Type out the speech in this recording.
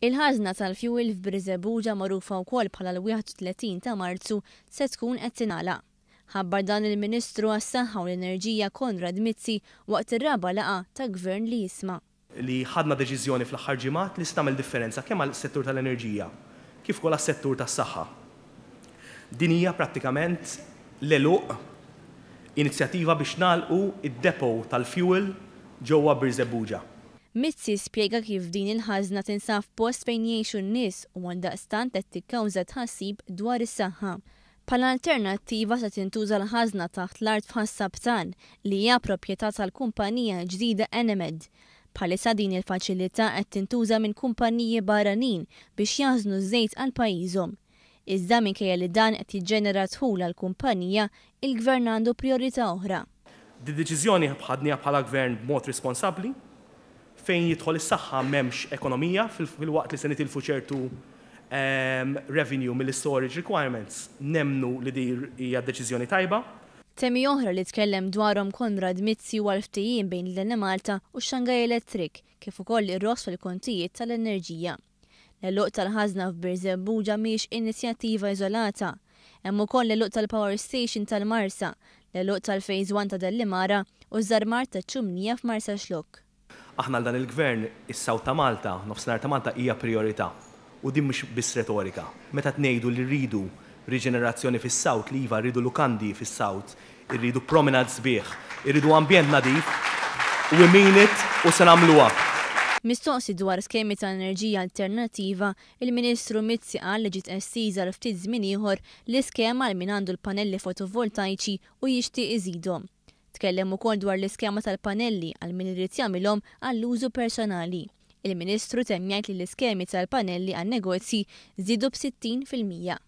Il-ħażna tal-fuel f'Biżebbuġa magħrufa wkoll bħala l-31 ta' Marzu se tkun qed tingħalaq. Ħabbar dan il-Ministru għas-Saħħa u l-Enerġija Konrad Mizzi waqt ir-raba' laqgħa ta' Gvern li jisma'. Li ħadna deċiżjoni fl-aħħar ġimgħat li tagħmel differenza kemm għall-settur tal-enerġija kif ukoll għas-settur tas-saħħa. Din hija prattikament l-għeluq inizjattiva biex nagħlqu id-depo tal-fuel ġewwa Biżebbuġa. Mizzi spjega kif din il-ħażna tinsab post fejn jgħixu n-nies u għaldaqstant qed tikkawża tħassib dwar is-saħħa. Bħala alternattiva se tintuża l-ħażna taħt l-art f'Ħassabtan li hija proprjetà tal-kumpanija ġdida Enemed. Bħalissa din il-faċilità qed tintuża minn kumpaniji barranin biex jaħżnu ż-żejt għal pajjiżhom. Iżda minkejja li dan qed jiġġenera dħul għall-kumpanija, il-Gvern għandu priorità oħra. Di deċiżjoni ħadniha bħala Gvern b'mod responsabbli fejn jidħol is-saħħa m'hemmx ekonomija fil-waqt li se nitilfu ċertu revenue mill-storage requirements. Nemnu li di hija deċiżjoni tajba. Temi oħra li tkellem dwarhom Konrad Mizzi huwa l-ftehim bejn l-Enemalta u Shanghai Electric kif ukoll ir-ross fil-kontijiet tal-enerġija. L-għeluq tal-ħażna f'Biżebbuġa mhix inizjattiva iżolata. Hemm ukoll l-għeluq tal-Power Station tal-Marsa, l-għeluq tal-Phase 1 ta' Dellimara u żarmar ta' ċumnija f'Marsa Xlokk. Aħna l dan il-Gvern is-Sawt ta' Malta, nofsinhar ta' Malta hija priorità u din mhux biss retorika. Meta tngħidu li rridu riġenerazzjoni fis-Sawt li iva rridu lukandi fis-Sawt, irridu promenade sbieħ, irridu ambjent nadif u we mean it u se nagħmluha. Mistoqsi dwar skemi ta' enerġija alternattiva, il-Ministru Mizzi qal li ġiet estiża l-ftit żmien ieħor l-iskema għal min għandu l-panelli fotovoltaiċi u jixtieq iżidhom. Tkellem ukoll dwar l-iskema tal-panelli għal min irid jagħmilhom għall-użu personali. Il-Ministru temm jgħid li l-iskemi tal-panelli għan-negozji żiedu b'60%.